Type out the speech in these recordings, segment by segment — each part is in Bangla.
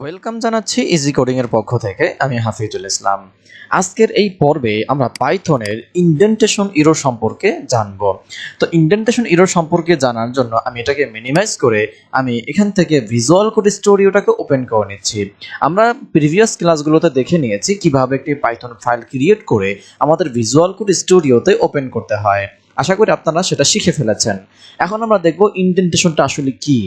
ওয়েলকাম জানাচ্ছি ইজি কোডিং এর পক্ষ থেকে। আমি হাফিজুল ইসলাম। আজকের এই পর্বে আমরা পাইথনের ইন্ডেন্টেশন এরর সম্পর্কে জানব। তো ইন্ডেন্টেশন এরর সম্পর্কে জানার জন্য আমি এটাকে মিনিমাইজ করে আমি এখান থেকে ভিজুয়াল কোড স্টুডিওটাকে ওপেন করে নিচ্ছি। আমরা প্রিভিয়াস ক্লাসগুলোতে দেখে নিয়েছি কিভাবে একটি পাইথন ফাইল ক্রিয়েট করে আমাদের ভিজুয়াল কোড স্টুডিওতে ওপেন করতে হয়। আশা করি আপনারা সেটা শিখে ফেলেছেন। এখন আমরা দেখব ইন্ডেন্টেশনটা আসলে কি।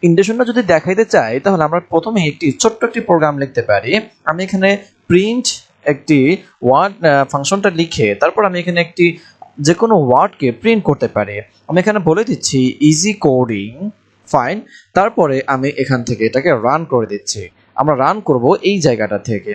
ইন্ডেন্টেশনটা যদি দেখাইতে চাই তাহলে আমরা প্রথমে একটি ছোট্ট একটি প্রোগ্রাম লিখতে পারি। আমি এখানে প্রিন্ট একটি ওয়ার্ড ফাংশনটা লিখে তারপর আমি এখানে একটি যে কোনো ওয়ার্ডকে প্রিন্ট করতে পারি। আমি এখানে বলে দিচ্ছি ইজি কোডিং ফাইন, তারপরে আমি এখান থেকে এটাকে রান করে দিচ্ছি। আমরা রান করব এই জায়গাটা থেকে।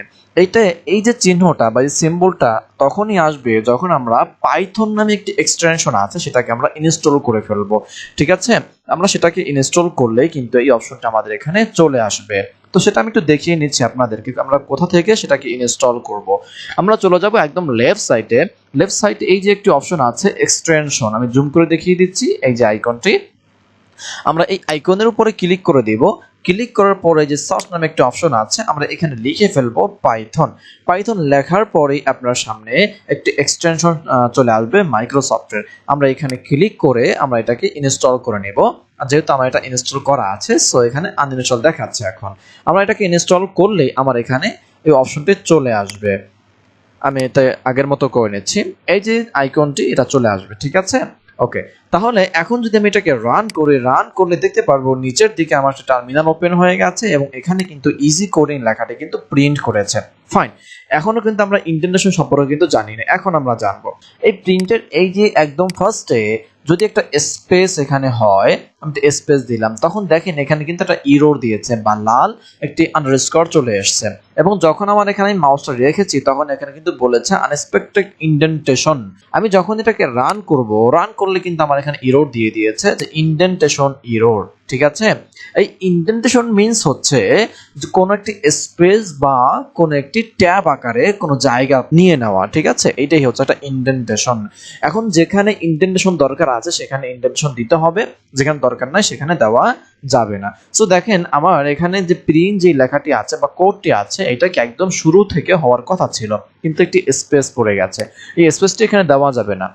এই যে চিহ্নটা বা এই সিম্বলটা তখনই আসবে যখন আমরা পাইথন নামে একটি এক্সটেনশন আছে সেটাকে আমরা ইনস্টল করে ফেলবো। ঠিক আছে, আমরা সেটাকে ইনস্টল করলেই কিন্তু এই অপশনটা আমাদের এখানে চলে আসবে। তো সেটা আমি একটু দেখিয়ে নিচ্ছি আপনাদেরকে আমরা কোথা থেকে সেটাকে ইনস্টল করব। আমরা চলে যাব একদম লেফট সাইডে। লেফট সাইডে এই যে একটি অপশন আছে এক্সটেনশন, আমি জুম করে দেখিয়ে দিচ্ছি। এই যে আইকনটি, আমরা এই আইকনের উপরে ক্লিক করে দিব। ক্লিক করার পরে যে সার্চ নামে একটা অপশন আছে আমরা এখানে লিখে ফেলবো পাইথন। পাইথন লেখার পরেই আপনার সামনে একটি এক্সটেনশন চলে আসবে মাইক্রোসফটের। আমরা এখানে ক্লিক করে আমরা এটাকে ইনস্টল করে নেব। যেহেতু আমার এটা ইনস্টল করা আছে সো এখানে আনইনস্টল দেখাচ্ছে। এখন আমরা এটাকে ইনস্টল করলেই আমার এখানে এই অপশনটি চলে আসবে। আমি এটা আগের মতো করে নিচ্ছি। এই যে আইকনটি এটা চলে আসবে। ঠিক আছে, ওকে। তাহলে এখন যদি আমি এটাকে রান করলে দেখতে পারবো নিচের দিকে আমার টার্মিনাল ওপেন হয়ে গেছে এবং এখানে কিন্তু ইজি কোডিং লেখাটি কিন্তু প্রিন্ট করেছে। ফাইন, এখনো কিন্তু আমরা ইন্ডেন্টেশন সম্পর্কে কিন্তু জানি না, এখন আমরা জানবো। এই প্রিন্টের এই যে একদম ফার্স্টে যদি একটা স্পেস এখানে হয়, আমি একটা স্পেস দিলাম, তখন দেখেন এখানে কিন্তু একটা এরর দিয়েছে বা লাল একটি আন্ডারস্কোর চলে এসেছে। এবং যখন আমার এখানে মাউসটা রেখেছি তখন এখানে কিন্তু বলেছে আনএক্সপেক্টেড ইন্ডেন্টেশন। আমি যখন এটাকে রান করলে কিন্তু আমার এখানে এরর দিয়ে দিয়েছে যে ইন্ডেন্টেশন এরর। ঠিক আছে, এই ইন্ডেন্টেশন মিন্স হচ্ছে যে কোনো একটি স্পেস বা কোনো একটি ট্যাব আকারে কোনো জায়গা নিয়ে নেওয়া। ঠিক আছে, এটাই হচ্ছে একটা ইন্ডেন্টেশন। এখন যেখানে ইন্ডেন্টেশন দরকার আছে সেখানে ইন্ডেন্টেশন দিতে হবে, যেখানে দরকার নাই সেখানে দেওয়া যাবে না। সো দেখেন আমার এখানে যে প্রিন্ট যে লেখাটি আছে বা কোডটি আছে এটা কি একদম শুরু থেকে হওয়ার কথা ছিল, কিন্তু একটি স্পেস পড়ে গেছে। এই স্পেসটি এখানে দেওয়া যাবে না।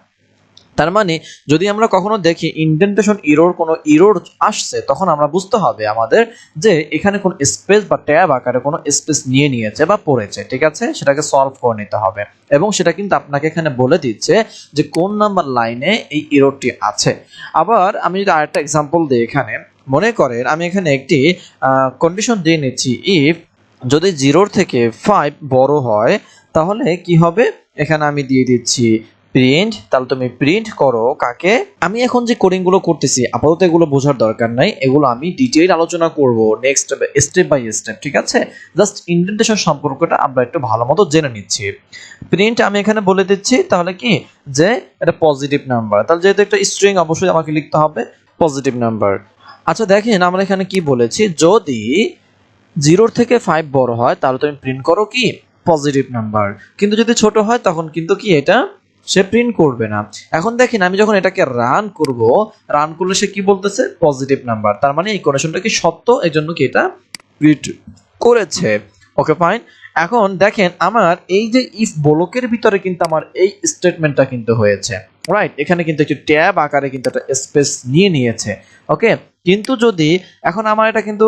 তার মানে যদি আমরা কখনো দেখি ইন্ডেন্টেশন এরর কোনো এরর আসছে তখন আমরা বুঝতে হবে আমাদের যে এখানে কোন স্পেস বা ট্যাব আকারে কোনো স্পেস নিয়েছে বা পড়েছে। ঠিক আছে, সেটাকে সলভ করে নিতে হবে এবং সেটা কিন্তু আপনাকে এখানে বলে দিচ্ছে যে কোন নাম্বার লাইনে এই এররটি আছে। আবার আমি যদি আরেকটা এক্সাম্পল দিই, এখানে মনে করেন আমি এখানে একটি কন্ডিশন দিয়ে নিচ্ছি, ইফ যদি 0 থেকে 5 বড় হয় তাহলে কি হবে। এখানে আমি দিয়ে দিচ্ছি প্রিন্ট, তাহলে তুমি প্রিন্ট করো কাকে। আমি এখন যে কোডিং গুলো করতেছি আপাতত এগুলো বোঝার দরকার নাই, এগুলো আমি ডিটেইল আলোচনা করব নেক্সট স্টেপ বাই স্টেপ। ঠিক আছে, জাস্ট ইন্ডেন্টেশন সম্পর্কটা আমরা একটু ভালো মতো জেনে নিচ্ছি। প্রিন্ট আমি এখানে বলে দিচ্ছি তাহলে কি যে এটা পজিটিভ নাম্বার, তাহলে যেহেতু একটা স্ট্রিং অবশ্যই আমাকে লিখতে হবে পজিটিভ নাম্বার। আচ্ছা দেখেন আমরা এখানে কি বলেছি, যদি 0 থেকে 5 বড় হয় তাহলে তুমি প্রিন্ট করো কি পজিটিভ নাম্বার, কিন্তু যদি ছোট হয় তখন কিন্তু কি এটা সে প্রিন্ট করবে না। এখন দেখেন আমি যখন এটাকে রান করলে সে কি বলতেছে পজিটিভ নাম্বার, তার মানে এই কন্ডিশনটা কি সত্য, এই জন্য কি এটা প্রিন্ট করেছে। Okay fine. এখন দেখেন আমার এই যে ইফ ব্লকের ভিতরে কিন্তু আমার এই স্টেটমেন্টটা কিন্তু হয়েছে, রাইট। এখানে কিন্তু একটি ট্যাব আকারে কিন্তু একটা স্পেস নিয়েছে। ওকে, কিন্তু যদি এখন আমার এটা কিন্তু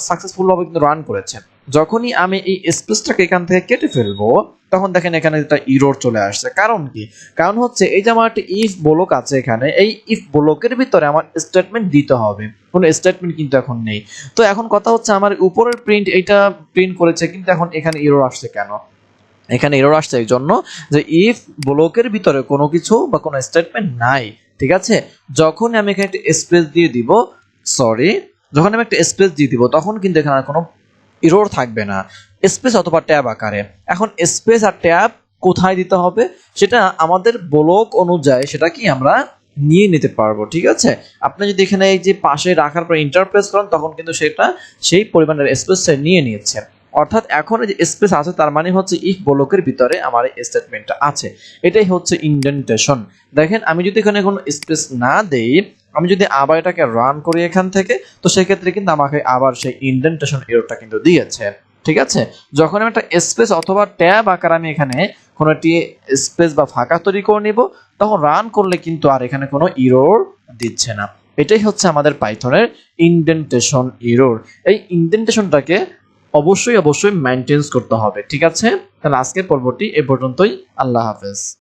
সাকসেসফুল ভাবে কিন্তু রান করেছে, যখনই আমি এই স্পেসটাকে এখান থেকে কেটে ফেলবো তখন দেখেন এখানে একটা এরর চলে আসছে। কারণ কি, কারণ হচ্ছে এই যে আমার একটা ইফ ব্লক আছে, এখানে এই ইফ ব্লকের ভিতরে আমার স্টেটমেন্ট দিতে হবে, কোনো স্টেটমেন্ট কিন্তু এখন নেই। তো এখন কথা হচ্ছে আমার উপরের প্রিন্ট এইটা প্রিন্ট করেছে কিন্তু এখন এখানে এরর আসছে কেন। এখানে এরর আসছে এই জন্য যে ইফ ব্লকের ভিতরে কোনো কিছু বা কোনো স্টেটমেন্ট নাই। ঠিক আছে, যখন আমি এখানে একটা স্পেস দিয়ে দিব, যখন আমি একটা স্পেস দিয়ে দিব তখন কিন্তু এখানে আর কোনো এরর থাকবে না, স্পেস অথবা ট্যাব আকারে। এখন স্পেস আর ট্যাব কোথায় দিতে হবে সেটা আমাদের ব্লক অনুযায়ী সেটা কি আমরা নিয়ে নিতে পারবো। ঠিক আছে, আপনি যদি এখানে এই যে পাশে রাখার পর ইন্টারপ্রেস করেন তখন কিন্তু সেটা সেই পরিমাণের স্পেসটা নিয়ে নিয়েছে। অর্থাৎ এখন এই যে স্পেস আছে তার মানে হচ্ছে ইফ ব্লকের ভিতরে আমার এই স্টেটমেন্টটা আছে, এটাই হচ্ছে ইন্ডেন্টেশন। দেখেন আমি যদি এখানে কোনো স্পেস না দেই, আমি যদি আবার এটাকে রান করি এখান থেকে, তো সেক্ষেত্রে কিন্তু আমাকে আবার সেই ইন্ডেন্টেশন এররটা কিন্তু দিয়েছে। ঠিক আছে, যখন আমি একটা স্পেস অথবা ট্যাব আকার আমি এখানে কোনো একটি স্পেস বা ফাঁকা তৈরি করে নিব, তখন রান করলে কিন্তু আর এখানে কোনো এরর দিচ্ছে না। এটাই হচ্ছে আমাদের পাইথনের ইন্ডেন্টেশন এরর। এই ইন্ডেন্টেশনটাকে অবশ্যই অবশ্যই মেইনটেইন করতে হবে। ঠিক আছে, তাহলে আজকের পর্বটি এ পর্যন্তই। আল্লাহ হাফেজ।